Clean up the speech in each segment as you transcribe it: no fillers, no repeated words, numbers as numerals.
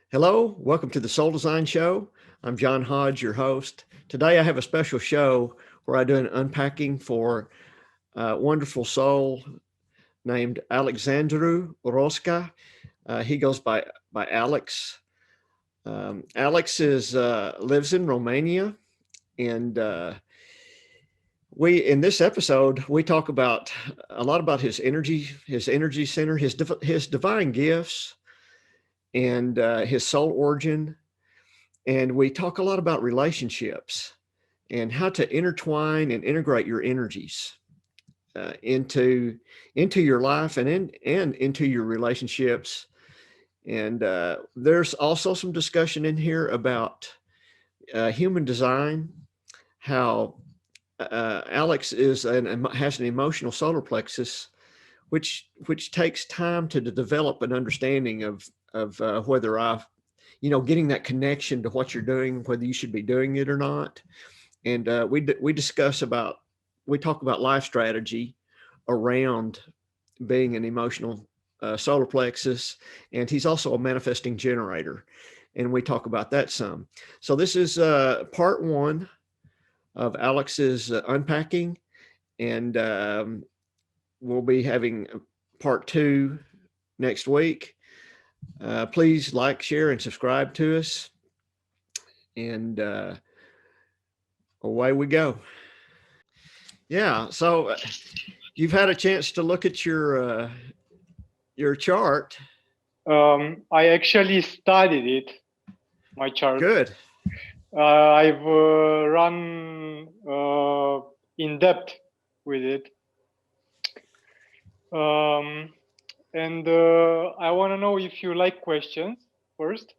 Hello, welcome to the Soul Design Show. I'm John Hodge, your host. Today I have a special show where I do an unpacking for a wonderful soul named Alexandru Rosca. He goes by Alex. Alex is lives in Romania, and we in this episode we talk about a lot about his energy center, his divine gifts, and his soul origin. And we talk a lot about relationships and how to intertwine and integrate your energies into your life and into your relationships. And there's also some discussion in here about human design, how Alex has an emotional solar plexus, which takes time to develop an understanding of whether getting that connection to what you're doing, whether you should be doing it or not. And we talk about life strategy around being an emotional solar plexus, and he's also a manifesting generator, and we talk about that some. So this is part one of Alex's unpacking, and we'll be having part two next week. Please like, share, and subscribe to us. And away we go. Yeah. So you've had a chance to look at your chart. I actually studied it, my chart. Good. I've run in depth with it. And I want to know if you like questions first,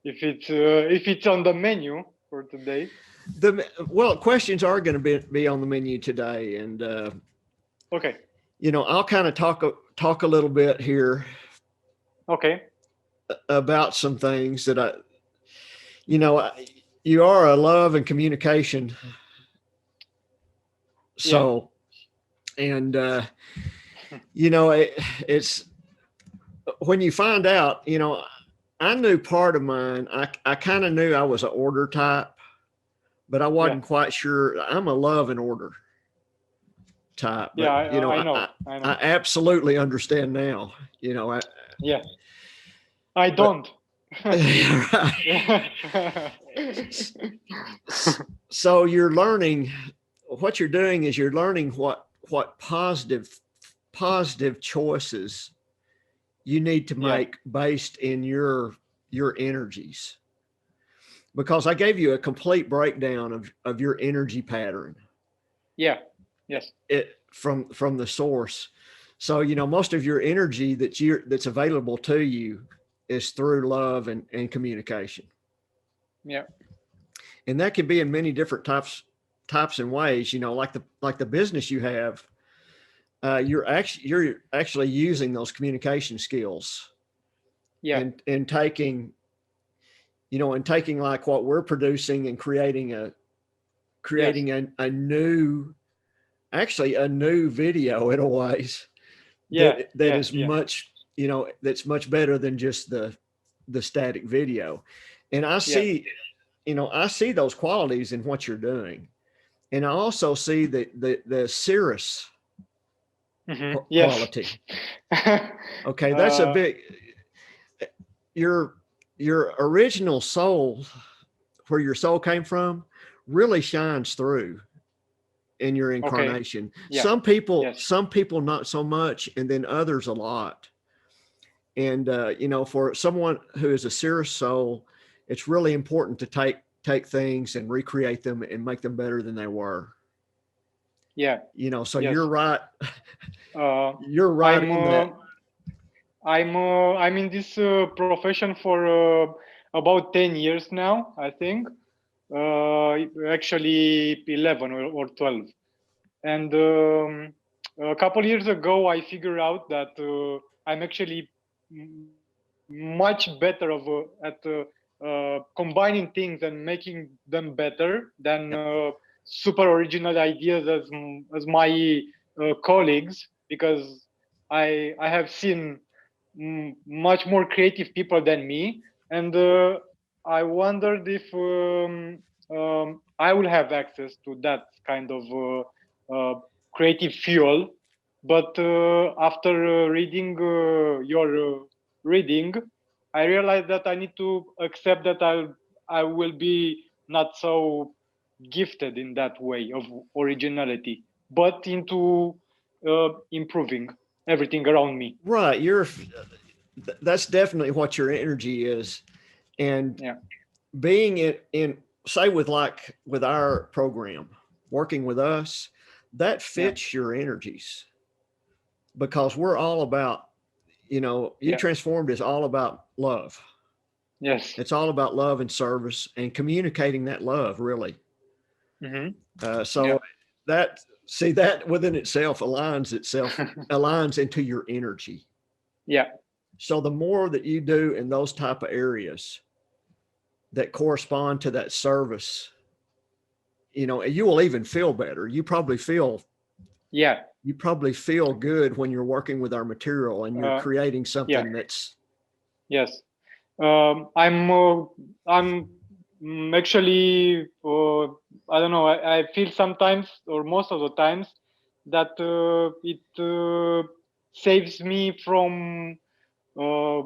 if it's on the menu for today. Questions are going to be on the menu today, and okay. I'll kind of talk a little bit here. Okay. About some things that you are a love and communication. So, yeah. And it's when you find out, I knew part of mine. I kind of knew I was an order type, but I wasn't quite sure. I'm a love and order type. But, I know. I absolutely understand now. I don't. So you're learning. What you're doing is you're learning what positive choices you need to make based in your energies, because I gave you a complete breakdown of your energy pattern. Yes. It from the source. So most of your energy that's available to you is through love and communication. Yeah. And that can be in many different types and ways, like the business you have. You're actually using those communication skills. Yeah. And taking like what we're producing and creating a new video in a ways. That is much, that's much better than just the static video. And I see, I see those qualities in what you're doing. And I also see the Sirius quality. Okay, that's a big. Your original soul, where your soul came from, really shines through in your incarnation. Okay. Some people not so much, and then others a lot. And for someone who is a Sirius soul, it's really important to take things and recreate them and make them better than they were. Yeah. So you're right. You're right in that. I'm in this profession for about 10 years now, I think. Actually 11 or 12. And a couple years ago, I figured out that I'm actually much better at combining things and making them better than super original ideas as my colleagues, because I have seen much more creative people than me, And I wondered if I will have access to that kind of creative fuel. But after reading your reading, I realized that I need to accept that I will be not so gifted in that way of originality, but into improving everything around me. Right. That's definitely what your energy is. And Yeah, being in say with our program, working with us, that yeah, fits your energies because we're all about, you yeah, transformed is all about love. yes. It's all about love and service and communicating that love, really. Mm-hmm. So Yeah. that see that within itself aligns into your energy. Yeah. So the more that you do in those type of areas that correspond to that service, you will even feel better. Yeah. You probably feel good when you're working with our material and you're Uh, creating yeah. something that's Yes. I'm actually I don't know. I feel sometimes or most of the times that it saves me from uh,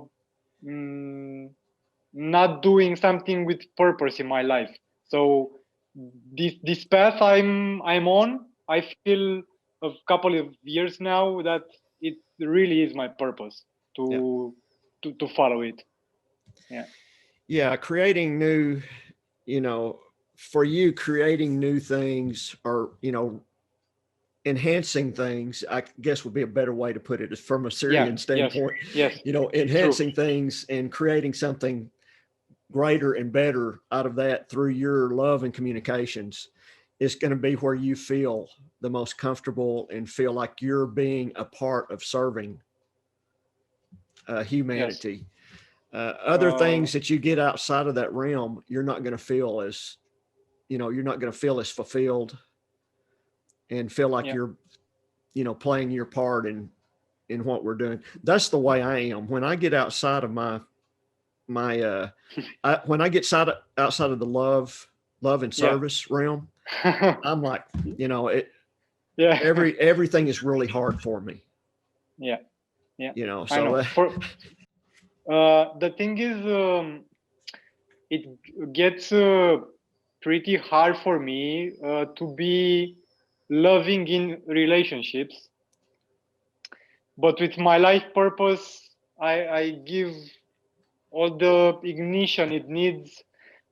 mm, not doing something with purpose in my life. So this path I'm on, I feel a couple of years now that it really is my purpose yeah. to follow it. Yeah. Yeah, creating new, you know, for you creating new things or, enhancing things, I guess would be a better way to put it is from a Yeah. Syrian Yes. standpoint, Yes. True. enhancing things and creating something greater and better out of that through your love and communications is going to be where you feel the most comfortable and feel like you're being a part of serving Yes. humanity. Other Uh, things that you get outside of that realm, you're not going to feel as, you're not going to feel as fulfilled and feel like yeah. you're, playing your part in what we're doing. That's the way I am. When I get outside of when I get outside of the love and Yeah. service realm, I'm like, Yeah. everything is really hard for me, Yeah. Yeah. I so know. For the thing is, it gets pretty hard for me to be loving in relationships, but with my life purpose, I give all the ignition it needs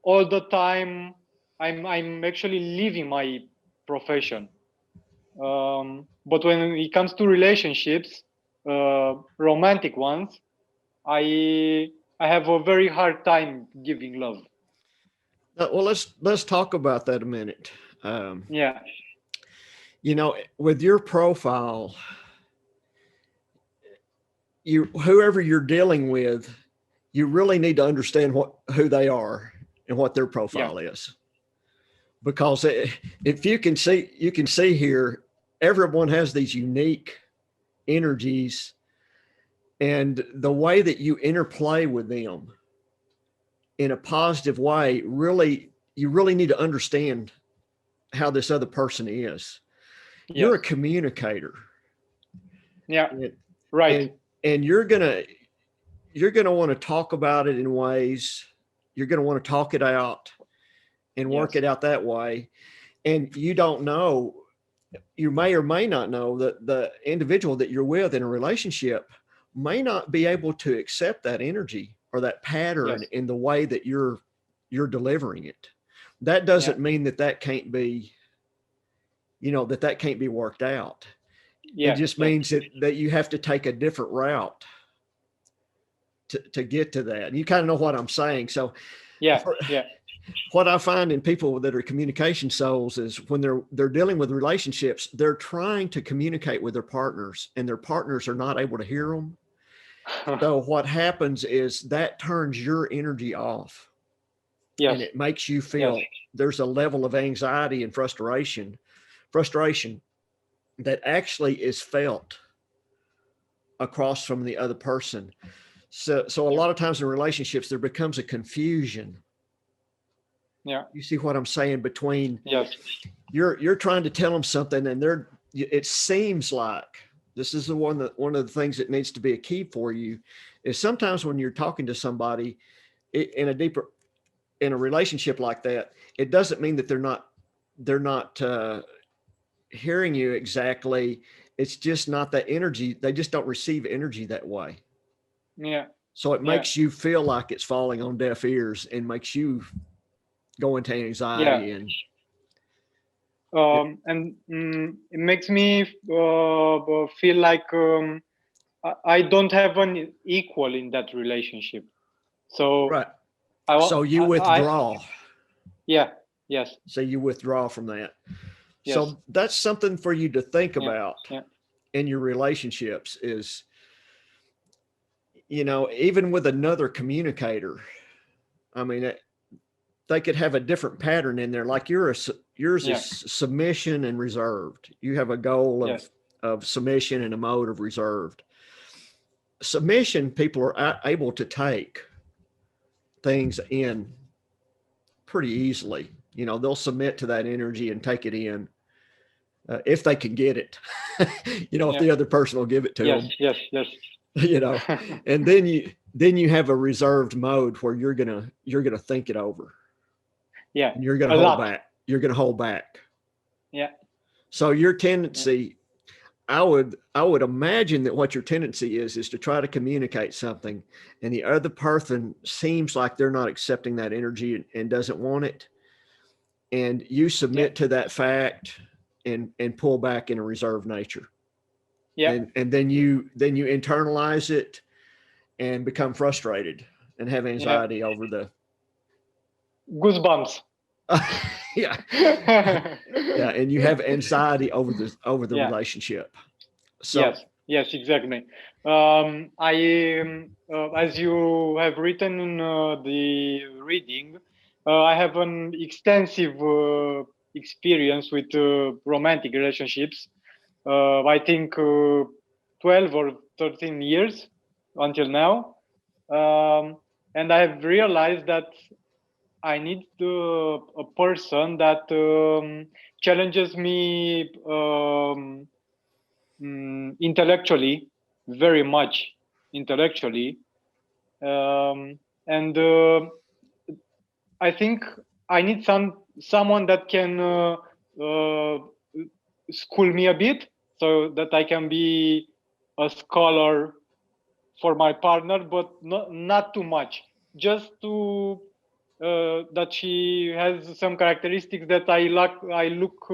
all the time. I'm actually living my profession. But when it comes to relationships, romantic ones, I I have a very hard time giving love. well, let's talk about that a minute. um, Yeah, with your profile, whoever you're dealing with, you really need to understand who they are and what their yeah, profile is, because if you can see here, everyone has these unique energies, and the way that you interplay with them in a positive way, really, you really need to understand how this other person is. You're yes, a communicator, yeah, and right, and, and you're gonna want to talk about it in ways, you're gonna want to talk it out and work yes, it out that way. And you don't know, you may or may not know that the individual that you're with in a relationship may not be able to accept that energy or that pattern yes, in the way that you're delivering it. That yeah, doesn't mean that can't be, that can't be worked out. It yeah, just yeah, means that you have to take a different route to get to that. And you kind of know what I'm saying. So yeah, for, yeah, what I find in people that are communication souls is when they're dealing with relationships, they're trying to communicate with their partners and their partners are not able to hear them. So what happens is that turns your energy off and yes, it makes you yes, feel there's a level of anxiety and frustration that actually is felt across from the other person. So a lot of times in relationships, there becomes a confusion. Yeah. You see what I'm saying? Between Yes. you're trying to tell them something, and it seems like this is one of the things that needs to be a key for you is sometimes when you're talking to somebody in a relationship like that, it doesn't mean that they're not hearing you exactly. It's just not that energy. They just don't receive energy that way. Yeah. So it Yeah. makes you feel like it's falling on deaf ears and makes you go into anxiety Yeah. and It makes me feel like I don't have an equal in that relationship. So right. So you withdraw. Yeah. Yes. So you withdraw from that. Yes. So that's something for you to think Yeah. about Yeah. in your relationships is, even with another communicator, I mean, they could have a different pattern in there. Like yours Yeah. is submission and reserved. You have a goal Yes. of submission and a mode of reserved. Submission, people are able to take things in pretty easily. They'll submit to that energy and take it in if they can get it. If the other person will give it to Yes. them. Yes. Yes. And then you have a reserved mode where you're gonna think it over. Yeah. And you're gonna A hold lot. back. You're gonna hold back. Yeah. So your tendency, I would imagine that what your tendency is to try to communicate something, and the other person seems like they're not accepting that energy and doesn't want it, and you submit to that fact and pull back in a reserved nature. Yeah. And then you internalize it and become frustrated and have anxiety over the Goosebumps. yeah. Yeah, and you have anxiety over the Yeah. relationship. So Yes, exactly. As you have written in the reading, I have an extensive experience with romantic relationships. I think 12 or 13 years until now. And I have realized that I need a person that challenges me intellectually, very much intellectually. And I think I need someone that can uh, school me a bit so that I can be a scholar for my partner, but not too much. Just to that she has some characteristics that I look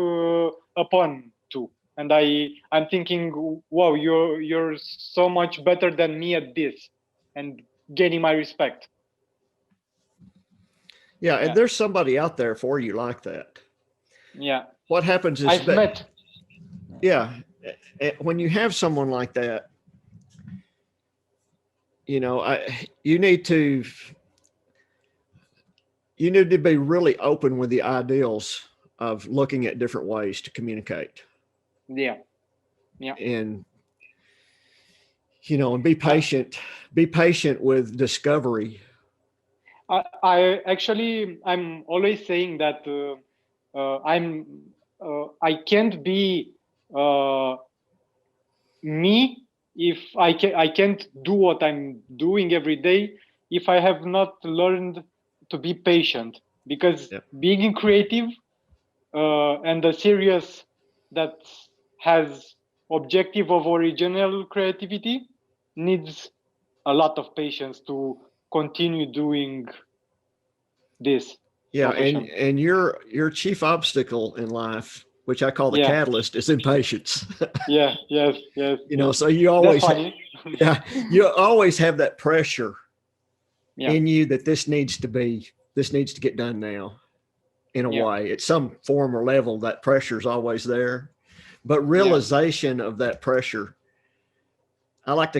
upon to, and I'm thinking, wow, you're so much better than me at this, and gaining my respect. yeah, and there's somebody out there for you like that. Yeah, What happens is I've met. Yeah, when you have someone like that, you need to be really open with the ideals of looking at different ways to communicate. Yeah. And and be patient with discovery. I'm always saying that I can't be me if I can't do what I'm doing every day if I have not learned to be patient, because Yeah. being creative and a Sirius that has objective of original creativity needs a lot of patience to continue doing this Yeah, profession. and your chief obstacle in life, which I call the Yeah. catalyst, is impatience. Yes. So you That's always funny. you always have that pressure Yeah. in you that this needs to get done now. In a way, at some form or level, that pressure is always there. But realization of that pressure, I like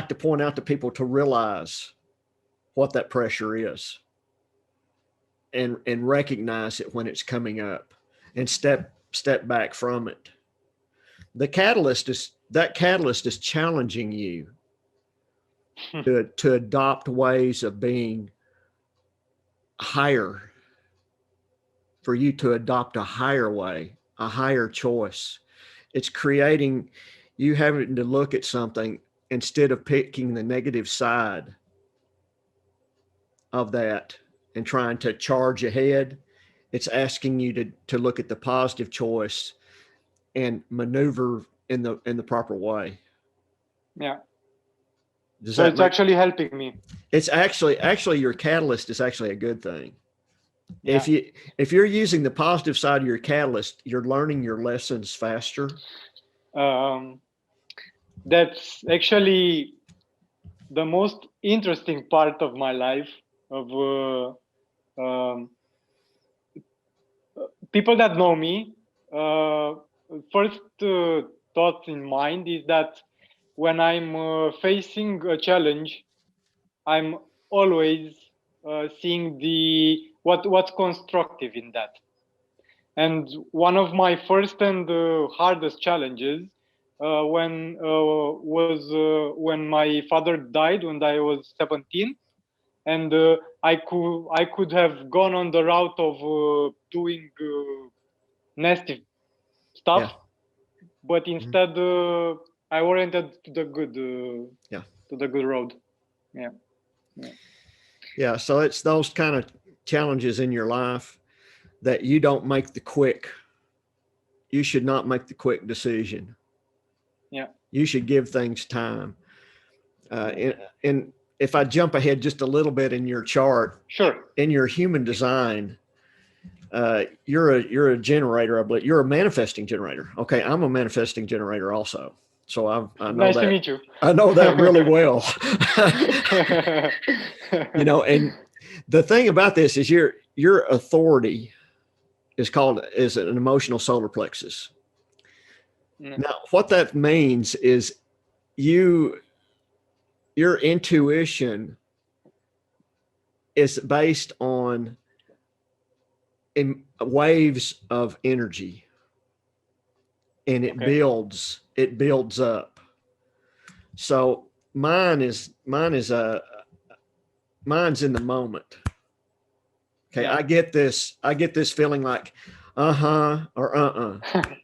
to point out to people to realize what that pressure is and recognize it when it's coming up and step back from it. That catalyst is challenging you to adopt ways of being higher, for you to adopt a higher way, a higher choice. It's creating you having to look at something instead of picking the negative side of that and trying to charge ahead. It's asking you to look at the positive choice and maneuver in the proper way. Yeah. Does So that it's make? actually helping me. It's actually your catalyst is actually a good thing. Yeah. If you're using the positive side of your catalyst, you're learning your lessons faster. Um, that's actually the most interesting part of my life. Of people that know me, first thought in mind is that when I'm facing a challenge, I'm always seeing the what's constructive in that. And one of my first and hardest challenges when my father died when I was 17, and I could have gone on the route of doing nasty Yeah. stuff, but Mhm. instead I oriented Yeah. to the good road. Yeah, yeah, Yeah. So it's those kind of challenges in your life that you don't make the quick. You should not make the quick decision. yeah. You should give things time. And if I jump ahead just a little bit in your chart, Sure. in your human design, you're a generator. I believe you're a manifesting generator. Okay, I'm a manifesting generator also. So I know Nice to that. meet you. I know that really well. And the thing about this is your authority is an emotional solar plexus. Now, what that means is you your intuition is based on waves of energy, and Okay. it builds up. So mine's in the moment. Okay, Yeah. I get this feeling like or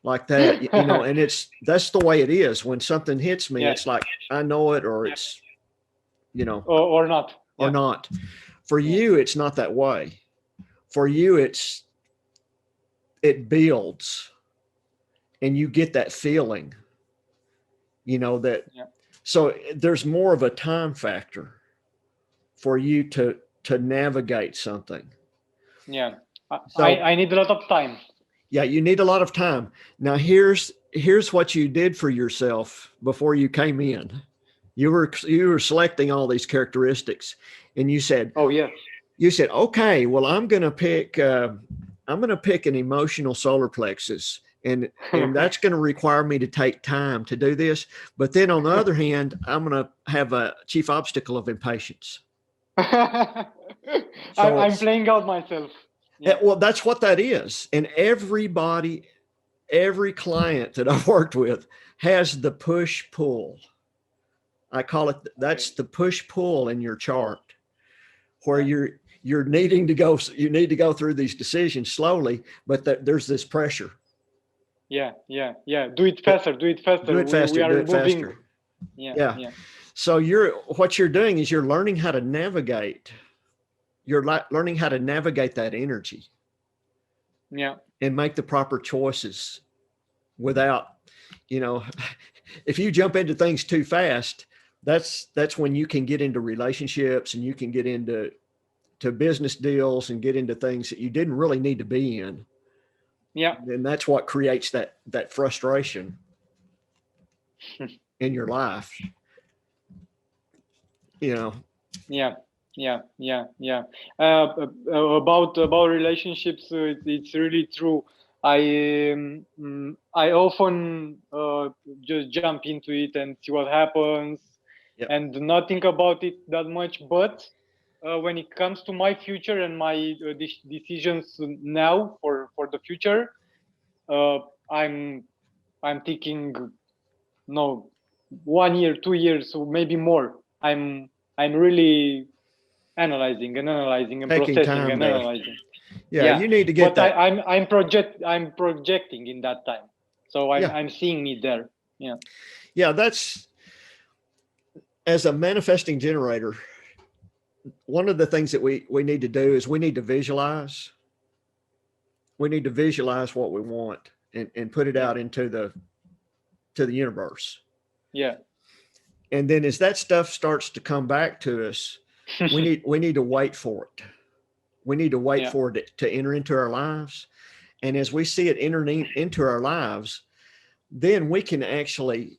like that, and that's the way it is when something hits me. Yeah. It's like I know it, or it's you know Or not. or Yeah. not. For Yeah. you, it's not that way. For you, it builds, and you get that feeling, that. Yeah. So there's more of a time factor for you to navigate something. Yeah. I So I need a lot of time. yeah, you need a lot of time. Now here's what you did for yourself before you came in. You were selecting all these characteristics, and Oh yes. you said, okay, well I'm going to pick an emotional solar plexus, and that's going to require me to take time to do this. But then on the other hand, I'm going to have a chief obstacle of impatience. So I'm it's playing out myself. Yeah. well, that's what that is, and every client that I've worked with has the push pull. I call it Okay. that's the push pull in your chart, where Yeah. you're you need to go through these decisions slowly, but there's this pressure. Yeah. Yeah. Yeah. Do it faster. Do it Do faster. it We faster, do are it moving. faster. Yeah. Yeah. Yeah. So what you're doing is you're learning how to navigate. You're learning how to navigate that energy Yeah. and make the proper choices without, you know, if you jump into things too fast, that's when you can get into relationships and you can get into business deals and get into things that you didn't really need to be in. Yeah. And that's what creates that frustration in your life. You know, Yeah. Yeah. Yeah. Yeah. About relationships, it's really true. I often just jump into it and see what happens, yeah, and not think about it that much. But when it comes to my future and my decisions now for the future, uh, I'm I'm thinking no, 1 year, 2 years, or maybe more. I'm really analyzing and analyzing and Taking processing time and to, analyzing. yeah, you need to get But that. I'm projecting in that time, so I'm seeing it there. Yeah, that's, as a manifesting generator, one of the things that we need to do is we need to visualize. We need to visualize what we want and put it out into the universe. Yeah. And then as that stuff starts to come back to us, we need to wait for it. We need to wait for it to enter into our lives. And as we see it enter into our lives, then we can actually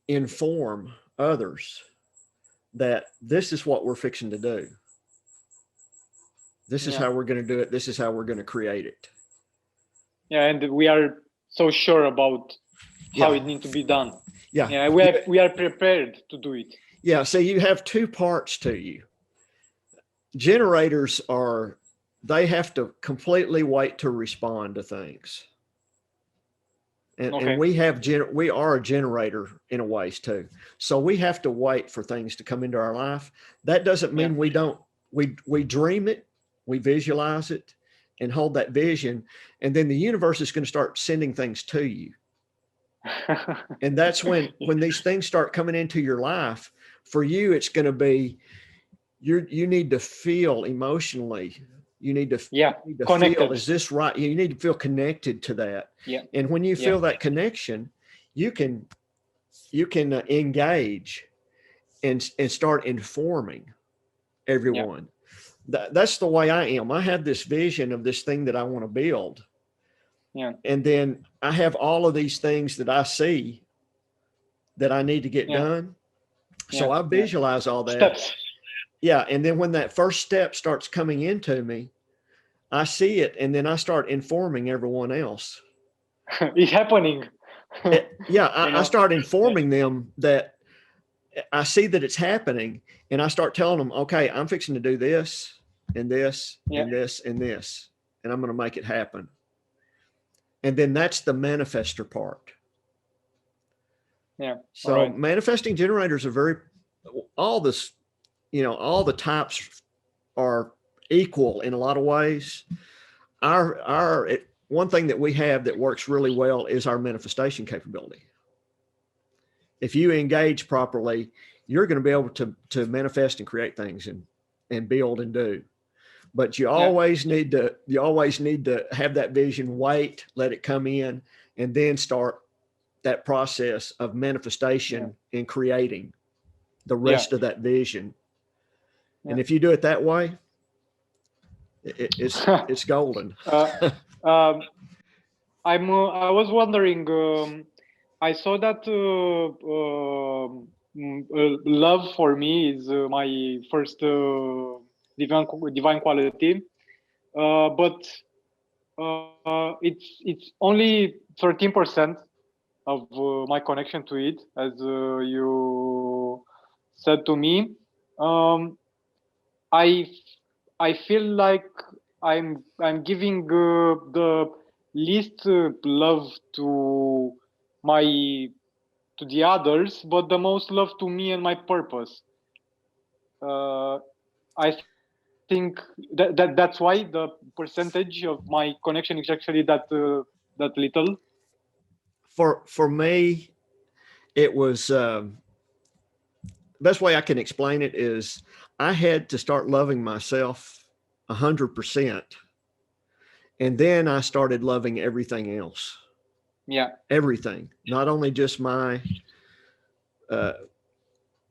inform others that this is what we're fixing to do. This is how we're going to do it. This is how we're going to create it. Yeah, and we are so sure about how it needs to be done. Yeah, we are prepared to do it. Yeah, so you have two parts to you. Generators they have to completely wait to respond to things. And we are a generator in a ways too. So we have to wait for things to come into our life. That doesn't mean we don't, we dream it, we visualize it and hold that vision. And then the universe is going to start sending things to you. And that's when these things start coming into your life, for you, it's going to be, you need to feel emotionally. You need to feel, is this right? You need to feel connected to that. Yeah. And when you feel that connection, you can engage and start informing everyone. That's the way I am. I have this vision of this thing that I want to build. Yeah. And then I have all of these things that I see that I need to get done. So I visualize all that. Steps. Yeah. And then when that first step starts coming into me, I see it, and then I start informing everyone else. It's happening. I start informing them that I see that it's happening, and I start telling them, okay, I'm fixing to do this and this and this and this, and I'm going to make it happen. And then that's the manifester part. Yeah. So manifesting generators are all the types are equal in a lot of ways. One thing that we have that works really well is our manifestation capability. If you engage properly, you're going to be able to manifest and create things and build and do. But you always need to have that vision, wait, let it come in, and then start that process of manifestation and creating the rest of that vision. And if you do it that way, it's golden. I was wondering. I saw that love for me is my first divine quality, but it's only 13% of my connection to it, as you said to me. I feel like I'm giving the least love to the others, but the most love to me and my purpose. I think that's why the percentage of my connection is actually that little. For me, it was best way I can explain it is I had to start loving myself 100%. And then I started loving everything else. Yeah. Everything, not only just my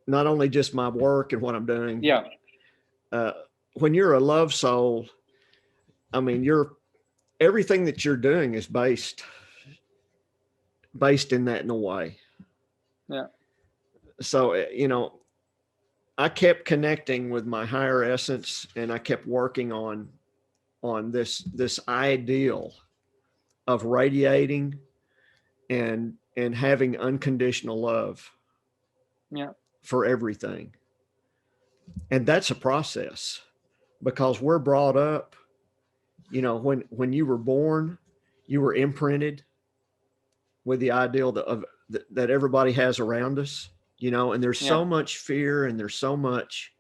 work and what I'm doing. Yeah. When you're a love soul, I mean, everything that you're doing is based in that in a way. Yeah. So, I kept connecting with my higher essence, and I kept working on this ideal of radiating and having unconditional love for everything. And that's a process, because we're brought up, when you were born, you were imprinted with the ideal that everybody has around us. and there's so much fear, and there's so much,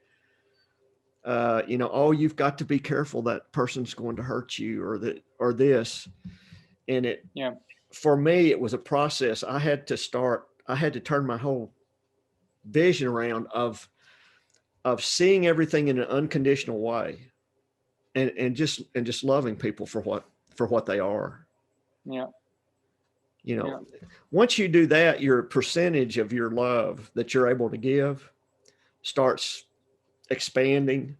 oh, you've got to be careful, that person's going to hurt you, or this. And for me, it was a process. I had to turn my whole vision around of seeing everything in an unconditional way, and just loving people for what they are. Once you do that, your percentage of your love that you're able to give starts expanding,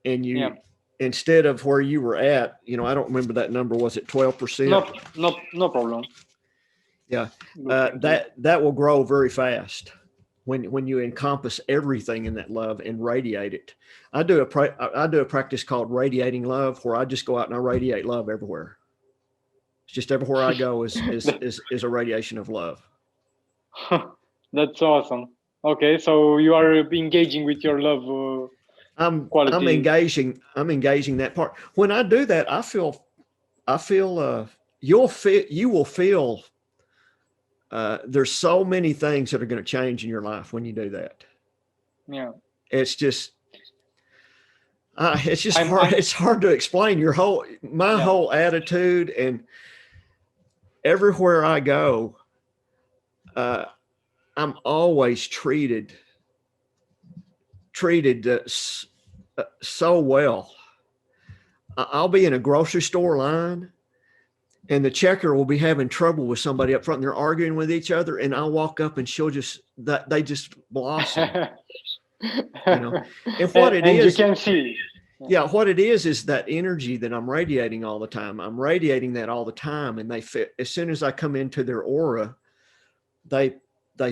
and you, instead of where you were at, I don't remember that number. Was it 12%? No problem. Yeah. That will grow very fast when you encompass everything in that love and radiate it. I do a practice called Radiating Love, where I just go out and I radiate love everywhere. It's just everywhere I go is a radiation of love. That's awesome. Okay, so you are engaging with your love. I'm quality. I'm engaging that part. When I do that, I feel you will feel there's so many things that are going to change in your life when you do that. It's just hard. It's hard to explain. My whole attitude, and everywhere I go, I'm always treated so well. I'll be in a grocery store line, and the checker will be having trouble with somebody up front, and they're arguing with each other, and I'll walk up, and they just blossom. And what it is, you can see. Yeah, what it is that energy that I'm radiating all the time. I'm radiating that all the time, and they fit. As soon as I come into their aura, they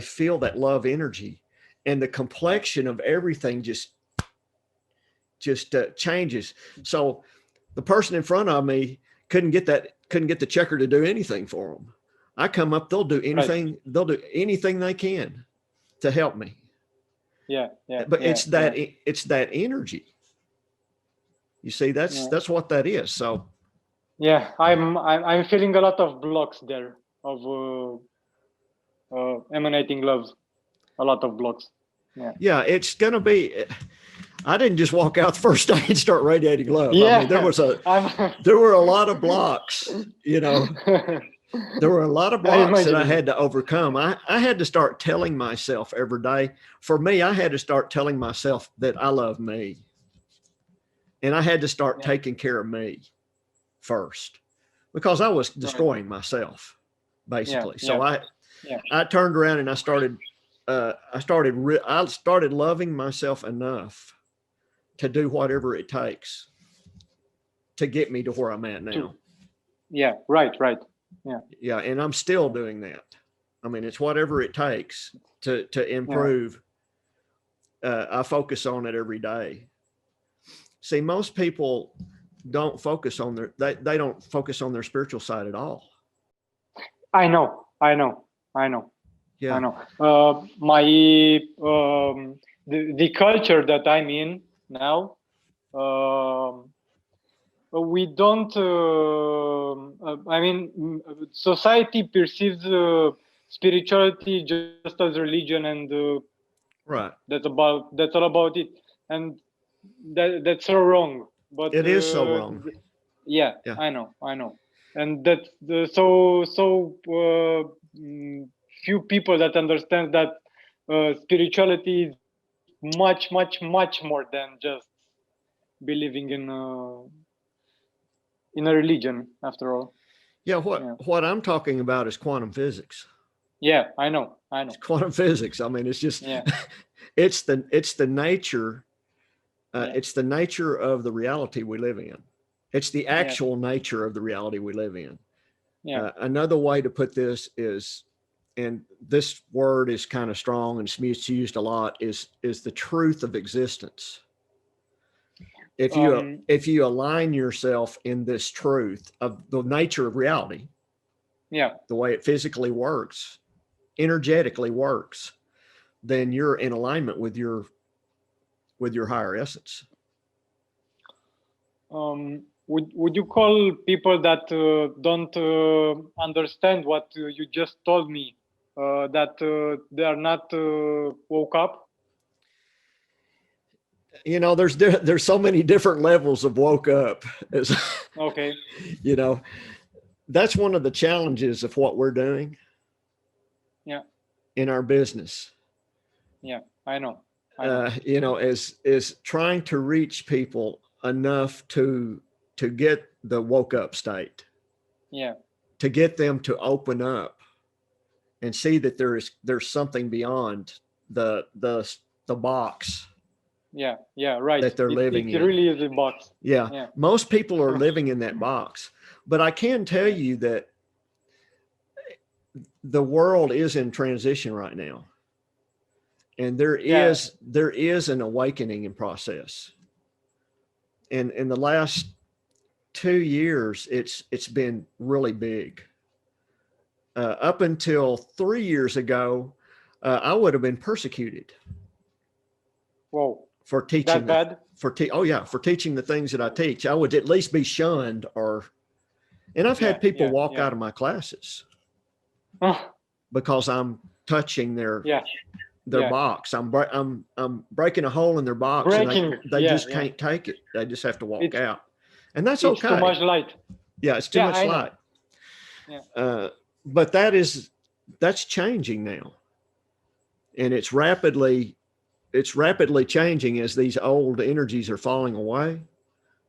feel that love energy, and the complexion of everything just changes. So the person in front of me couldn't get the checker to do anything for them. I come up, they'll do anything. Right. They'll do anything they can to help me. But it's that energy. You see, that's what that is. So I'm feeling a lot of blocks there of emanating love. A lot of blocks. Yeah, it's gonna be. I didn't just walk out the first day and start radiating love. I mean, there were a lot of blocks. There were a lot of blocks that I had to overcome. I had to start telling myself every day. For me, I had to start telling myself that I love me. And I had to start taking care of me first, because I was destroying myself, basically. So I turned around and I started loving myself enough to do whatever it takes to get me to where I'm at now. Right. Yeah. And I'm still doing that. I mean, it's whatever it takes to improve. I focus on it every day. See, most people don't focus on they don't focus on their spiritual side at all. I know. Yeah. I know. The culture that I'm in now, we don't. Society perceives spirituality just as religion, and right. That's all about it, and that's so wrong. But it is so wrong. Yeah, I know, and that's few people that understand that spirituality is much more than just believing in a religion, after all. What I'm talking about is quantum physics. Yeah, I know. It's quantum physics. I mean, it's just it's the nature. It's the nature of the reality we live in. It's the actual nature of the reality we live in. Another way to put this is, and this word is kind of strong and it's used a lot, is the truth of existence. If you align yourself in this truth of the nature of reality, the way it physically works, energetically works, then you're in alignment with your higher essence. Would you call people that don't understand what you just told me that they are not woke up? You know, there's so many different levels of woke up. Okay. You know, that's one of the challenges of what we're doing. Yeah. In our business. Yeah, I know. You know, is trying to reach people enough to get the woke up state. Yeah. To get them to open up and see that there's something beyond the box. Yeah, right. That they're living in. It really is a box. Yeah. Most people are living in that box. But I can tell you that the world is in transition right now. And there is an awakening in process. And in the last 2 years, it's been really big. Up until 3 years ago, I would have been persecuted. Whoa. For teaching that bad? For teaching the things that I teach. I would at least be shunned, and I've had people walk out of my classes because I'm touching their box. I'm breaking a hole in their box, and they just can't take it. They just have to walk out, and that's okay. It's too much light. Yeah, it's too much light. Yeah. But that's changing now, and it's rapidly changing as these old energies are falling away.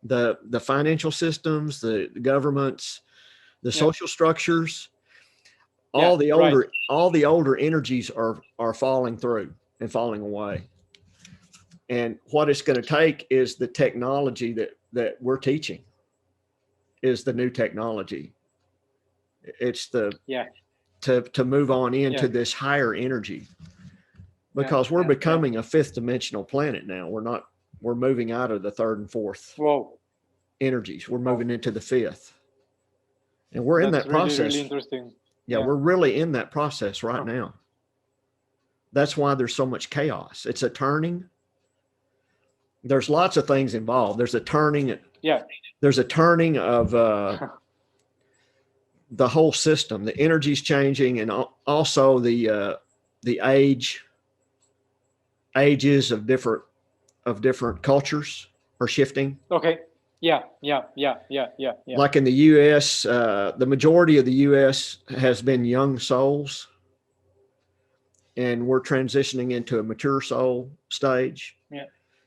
The financial systems, the governments, the social structures, all the older energies are falling through and falling away. And what it's going to take is the technology that we're teaching is the new technology. It's to move on into this higher energy, because we're becoming a fifth dimensional planet now. We're moving out of the third and fourth energies. We're moving into the fifth, and we're in that process. Really interesting. Yeah, we're really in that process right now. That's why there's so much chaos. It's a turning. There's lots of things involved. There's a turning. There's a turning of the whole system. The energy's changing, and also the ages of different cultures are shifting. Okay. Yeah. Like in the U.S., the majority of the U.S. has been young souls, and we're transitioning into a mature soul stage. Yeah.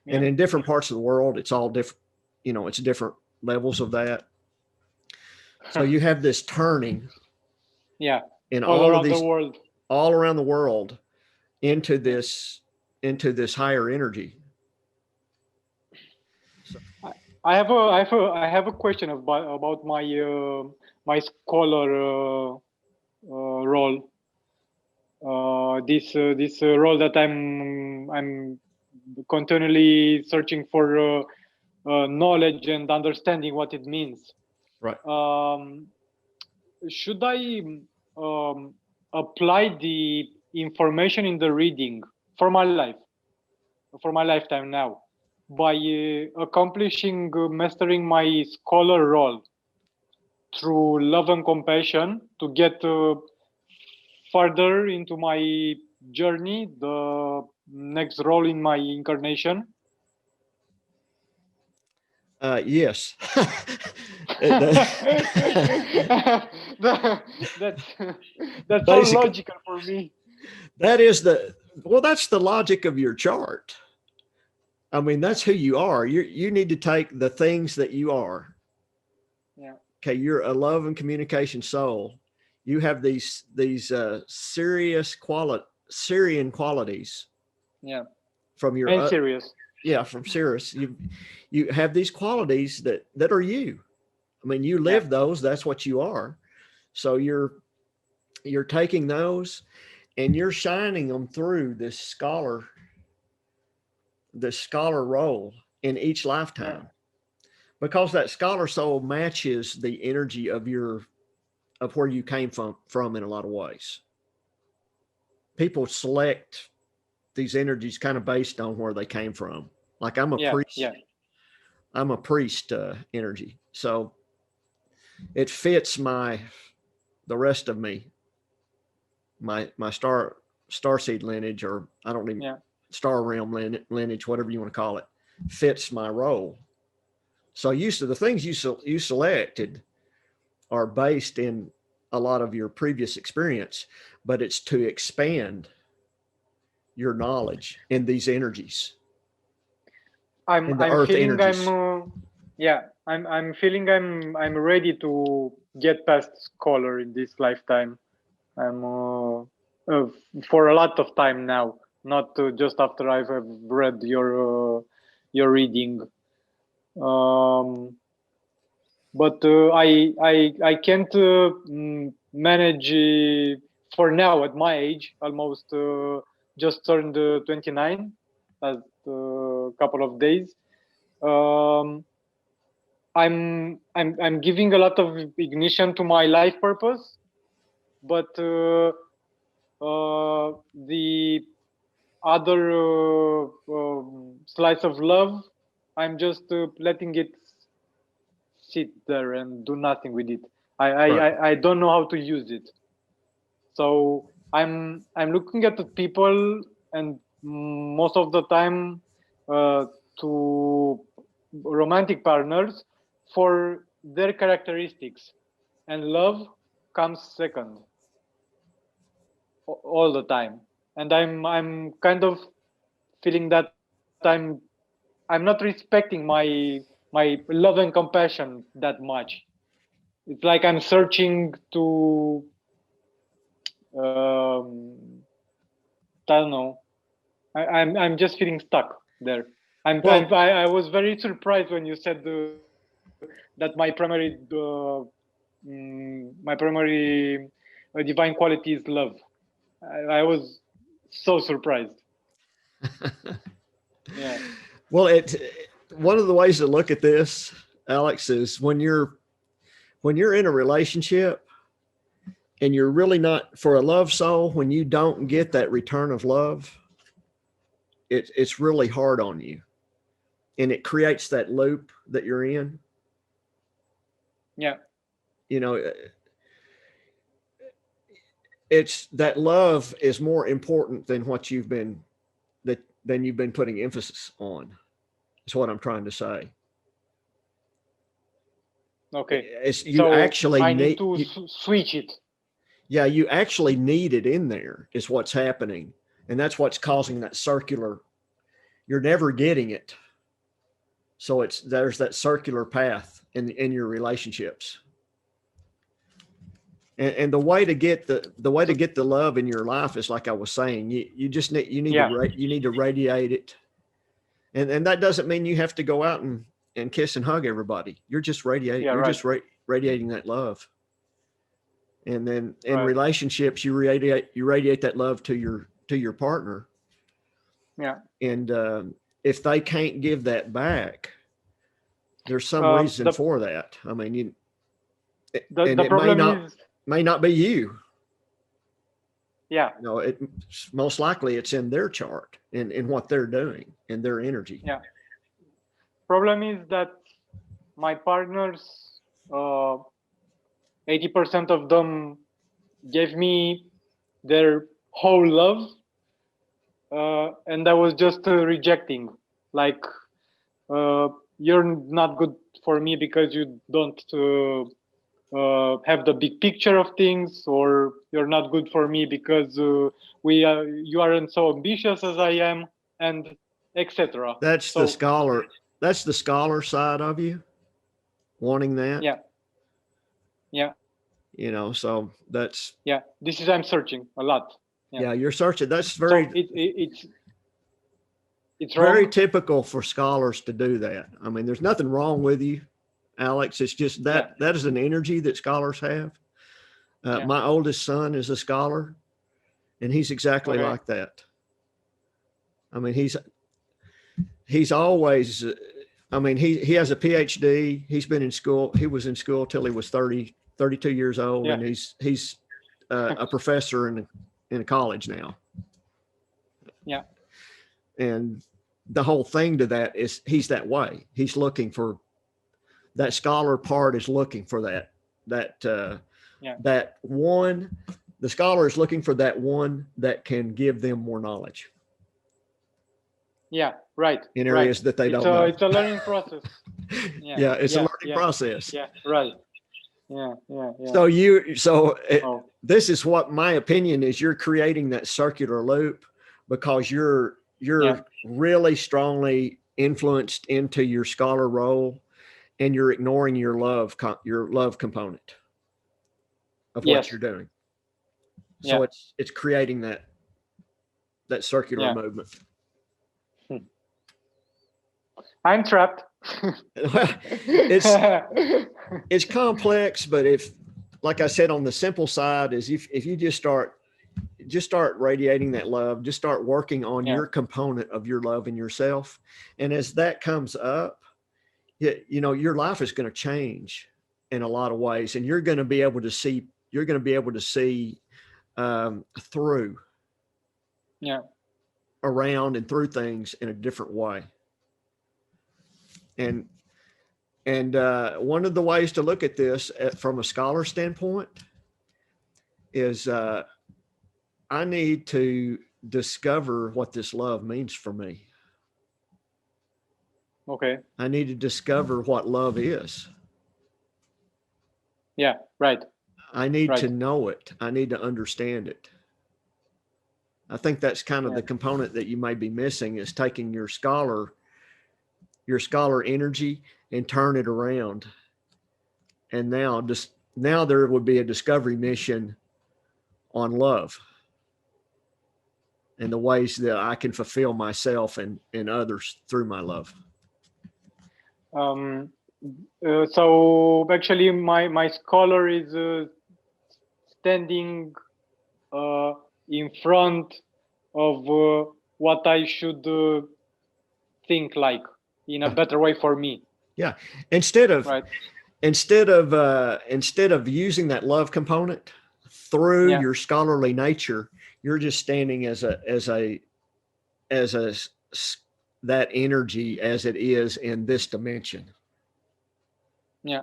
And in different parts of the world, it's all different. You know, it's different levels of that. So you have this turning. Yeah. In all around the world. All around the world into this higher energy. So. I have a question about my my scholar role. This role that I'm continually searching for knowledge and understanding what it means. Right. Should I apply the information in the reading for my life, for my lifetime now, by mastering my scholar role through love and compassion to get further into my journey, the next role in my incarnation? Yes. That's so logical for me. That's the logic of your chart. I mean, that's who you are. You need to take the things that you are. Yeah. Okay, you're a love and communication soul. You have these Syrian qualities. Yeah. From your Sirius. Yeah, from Sirius. You have these qualities that are you. I mean, you live those. That's what you are. So you're taking those and you're shining them through this scholar role in each lifetime, because that scholar soul matches the energy of where you came from in a lot of ways. People select these energies kind of based on where they came from. Like I'm a priest. Yeah. I'm a priest energy. So it fits the rest of me my star seed lineage, or I don't even, Yeah. star realm lineage, whatever you want to call it, fits my role. So the things you selected are based in a lot of your previous experience, but it's to expand your knowledge in these energies, in the I'm earth feeling energies. I'm feeling I'm ready to get past scholar in this lifetime. I'm for a lot of time now, not just after I've read your reading. Um, but I can't manage for now at my age, almost just turned 29 last couple of days. Um, I'm giving a lot of ignition to my life purpose, but the other slice of love, I'm just letting it sit there and do nothing with it. Right. I don't know how to use it. So I'm looking at the people, and most of the time to romantic partners for their characteristics, and love comes second all the time. And I'm kind of feeling that I'm not respecting my love and compassion that much. It's like I'm searching to um, I don't know. I'm just feeling stuck there. Well, I was very surprised when you said that my primary divine quality is love. I was so surprised. Yeah, well, one of the ways to look at this, Alex, is when you're in a relationship and you're really not, for a love soul, when you don't get that return of love, it's really hard on you, and it creates that loop that you're in. yeah, You know, it's that love is more important than what you've been that than you've been putting emphasis on. Is what I'm trying to say. okay. It's you So actually I need need to you, switch it. yeah, you actually need it in there is what's happening, and that's what's causing that circular. You're never getting it, so there's that circular path in your relationships. And the way to get the way to So get the love in your life is like I was saying, you just yeah, you need to radiate it, and that doesn't mean you have to go out and kiss and hug everybody. yeah, You're right, just radiating that love, and then in right. relationships you radiate that love to your partner, Yeah. and if they can't give that back, there's some Um, reason the for that. I mean, the and the it problem is, may not be you. yeah, No, it most likely it's in their chart in what they're doing in their energy. yeah. Problem is that my partners, 80% of them gave me their whole love, and I was just rejecting. Like, uh, you're not good for me because you don't have the big picture of things, or you're not good for me because you aren't so ambitious as I am, and etc. That's the So scholar. That's the scholar side of you wanting that. yeah, yeah, So that's, yeah. This is I'm searching a lot. Yeah. yeah, you're searching. That's So it's very wrong. typical for scholars to do that. I mean, there's nothing wrong with you, Alex. It's just Yeah, that is an energy that scholars have. yeah. My oldest son is a scholar, and he's exactly Okay. like that. I mean, he's always. I mean, he has a PhD. He's been in school. He was in school till he was 32 years old, Yeah, and he's a professor in a college now. yeah, And the whole thing to that is he's that way. He's looking for that scholar part is looking for that yeah, that one The scholar is looking for that one that can give them more knowledge. Yeah, right. In areas that they don't know. It's a learning process. Yeah, it's a learning process. Yeah, right. Yeah. So this is what my opinion is. You're creating that circular loop because you're really strongly influenced into your scholar role, and you're ignoring your love component of what you're doing. So it's creating that circular movement. I'm trapped. It's complex, but like I said, on the simple side is if you just start radiating that love, just start working on your component of your love in yourself. And as that comes up, your life is going to change in a lot of ways, and you're going to be able to see through around and through things in a different way. And one of the ways to look at this from a scholar standpoint is I need to discover what this love means for me. Okay. I need to discover what love is. Yeah, right. I need to know it. I need to understand it. I think that's kind of the component that you may be missing, is taking your scholar energy and turn it around. And now there would be a discovery mission on love and the ways that I can fulfill myself and others through my love. So actually my scholar is standing in front of what I should think like in a better way for me. Yeah. Instead of using that love component through your scholarly nature, you're just standing as that energy as it is in this dimension. Yeah.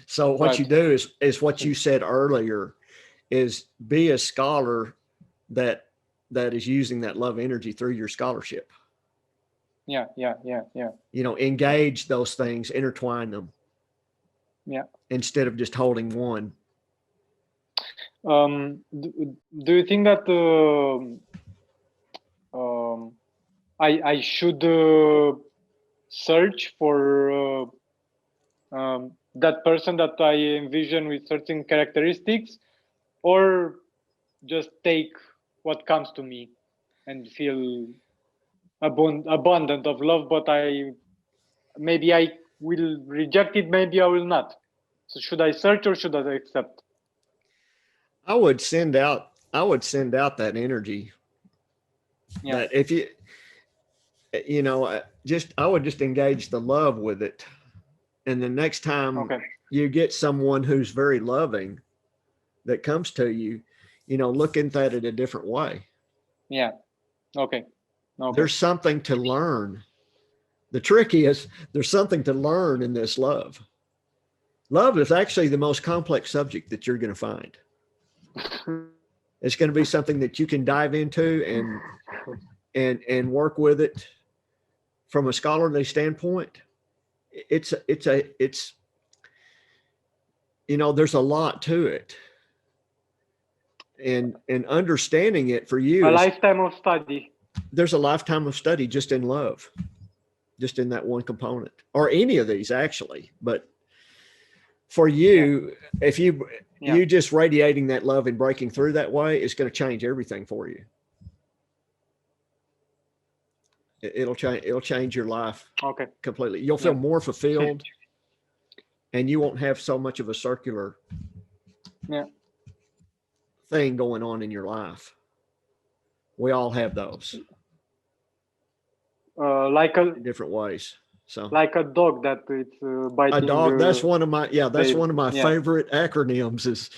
So what you do is what you said earlier, is be a scholar that is using that love energy through your scholarship. Yeah. Engage those things, intertwine them. Yeah. Instead of just holding one. Do you think that I should search for that person that I envision with certain characteristics, or just take what comes to me and feel abundant of love, but maybe I will reject it, maybe I will not. So should I search or should I accept? I would send out that energy. Yeah. That if I would just engage the love with it. And the next time you get someone who's very loving that comes to you, look at it a different way. Yeah. Okay. There's something to learn. The trick is there's something to learn in this love. Love is actually the most complex subject that you're going to find. It's going to be something that you can dive into and work with it from a scholarly standpoint. It's there's a lot to it, and understanding it for you, lifetime of study. There's a lifetime of study just in love, just in that one component, or any of these actually. But for you, if you just radiating that love and breaking through that way, it's going to change everything for you. It'll change your life completely. You'll feel more fulfilled, and you won't have so much of a circular thing going on in your life. We all have those, in different ways. So, like a dog that it's biting. A dog. That's one of my favorite acronyms.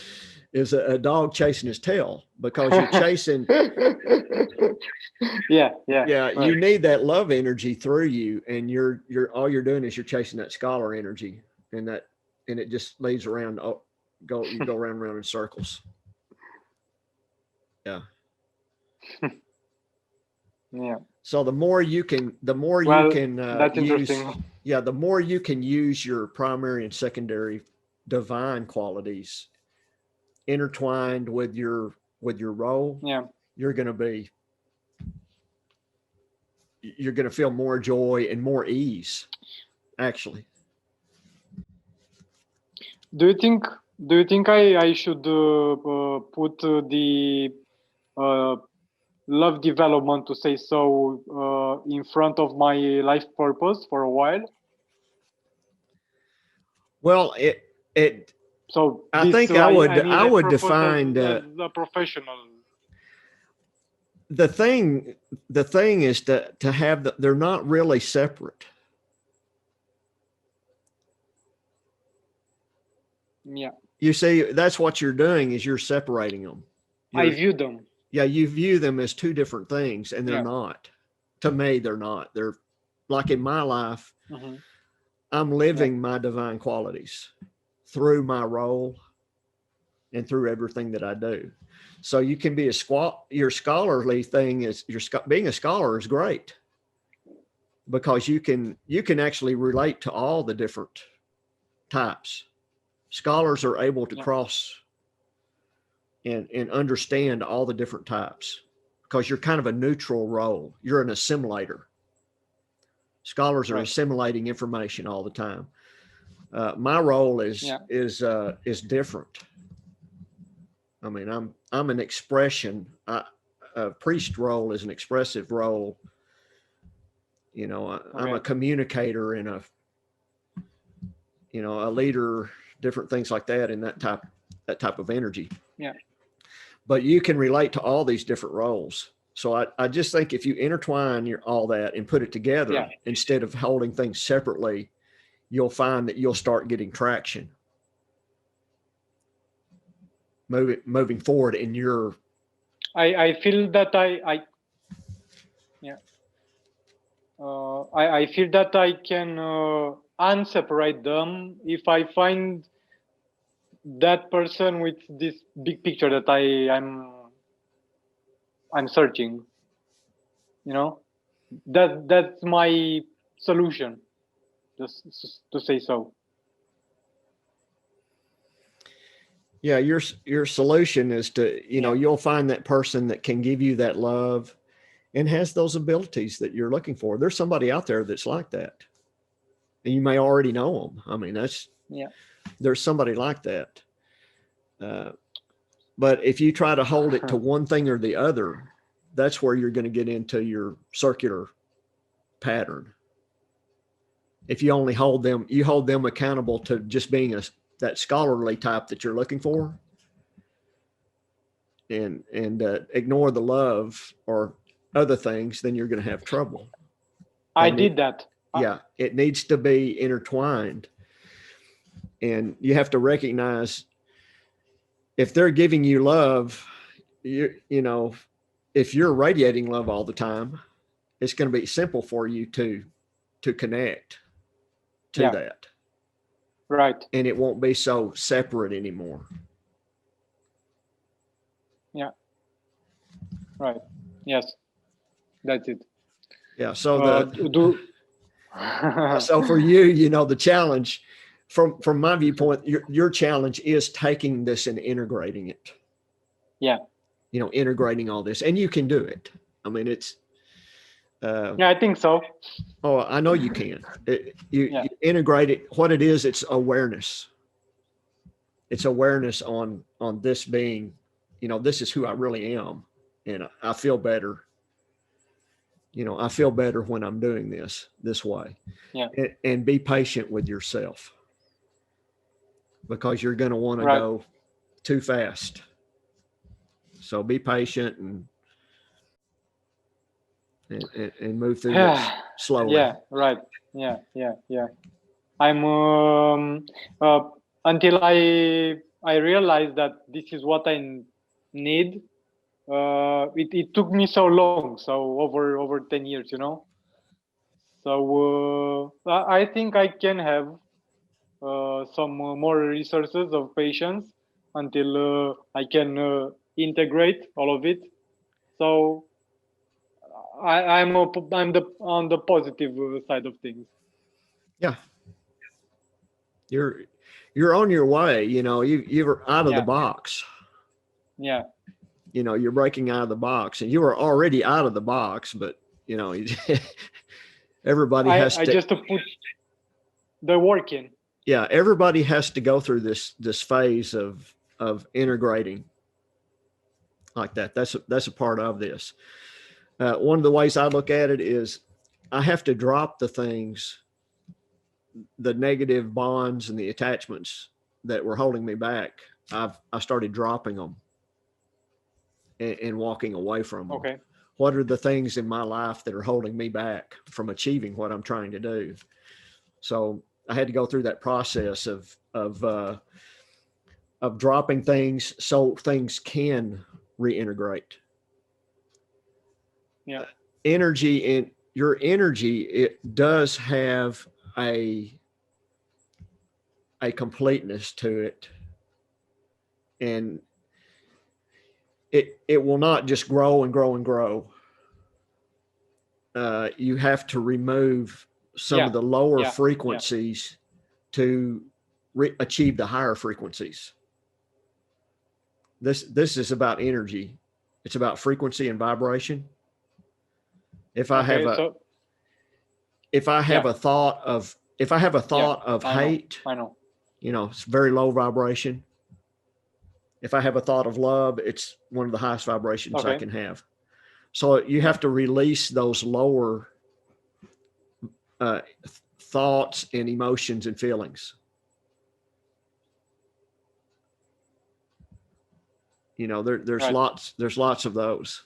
Is a dog chasing his tail, because you're chasing. Yeah. Right. You need that love energy through you, and you're all you're doing is you're chasing that scholar energy, and it just leads around you go round and round in circles. Yeah. Yeah. So the more you can That's use, interesting. the more you can use your primary and secondary divine qualities intertwined with your role, Yeah. you're going to feel more joy and more ease, actually. Do you think I should put the uh, love development, to say so, in front of my life purpose for a while? Well, it So I this, think I I would propose define as a professional. the thing is to have they're not really separate. Yeah, You see, that's what you're doing is you're separating them. I You're view them. Yeah, you view them as two different things, and they're Yeah. not. To me, they're not. They're like in my life, Mm-hmm. I'm Yeah. living my divine qualities through my role and through everything that I do. So you can be your scholarly thing is being a scholar is great because you can actually relate to all the different types. Scholars are able to Yeah. cross and understand all the different types because you're kind of a neutral role. You're an assimilator. Scholars are Right. assimilating information all the time. My role Yeah. is different. I mean, I'm an expression. A priest role is an expressive role. You know, I'm a Okay. communicator and a leader, different things like that, in that type of energy. Yeah. But you can relate to all these different roles. So I just think if you intertwine all that and put it together Yeah. instead of holding things separately, you'll find that you'll start getting traction moving forward in your. I feel that I yeah. I feel that I can unseparate them if I find that person with this big picture that I'm searching. You know, that's my solution, just to say so. Yeah, your solution is to, Yeah. you'll find that person that can give you that love and has those abilities that you're looking for. There's somebody out there that's like that. And you may already know them. I mean, Yeah. there's somebody like that. Uh, but if you try to hold it to one thing or the other, that's where you're going to get into your circular pattern. If you only hold them accountable to just being that scholarly type that you're looking for, and ignore the love or other things, then you're going to have trouble. I did that. Yeah, it needs to be intertwined, and you have to recognize if they're giving you love, if you're radiating love all the time, it's going to be simple for you to connect to that. Right. And it won't be so separate anymore. Yeah. Right. Yes. That's it. Yeah. So so for you, the challenge from my viewpoint, your challenge is taking this and integrating it. Yeah. Integrating all this, and you can do it. I mean, it's. Yeah, I think so. Oh, I know you can. You integrate it. What it is, it's awareness. It's awareness on this being, this is who I really am, and I feel better. I feel better when I'm doing this way. Yeah. And be patient with yourself, because you're going to want to go too fast. So be patient and move through this slowly. Yeah. Right. Yeah. I'm until I realized that this is what I need. It took me so long, so over 10 years, So I think I can have some more resources of patience until I can integrate all of it. So I'm on the positive side of things. Yeah, you're on your way. You're out of the Yeah, box. yeah. You're breaking out of the box, and you were already out of the box, but everybody has I to. just put the work in. Yeah, everybody has to go through this phase of integrating like that. That's a part of this. One of the ways I look at it is I have to drop the things, the negative bonds and the attachments that were holding me back. I started dropping them and walking away from them. Okay. What are the things in my life that are holding me back from achieving what I'm trying to do? So I had to go through that process of dropping things so things can reintegrate. Yeah. Energy in your energy, it does have a completeness to it, and it will not just grow and grow and grow. You have to remove some of the lower frequencies to achieve the higher frequencies. This is about energy. It's about frequency and vibration. If I have a thought of hate, I know. It's very low vibration. If I have a thought of love, it's one of the highest vibrations I can have. So you have to release those lower thoughts and emotions and feelings. There's lots of those.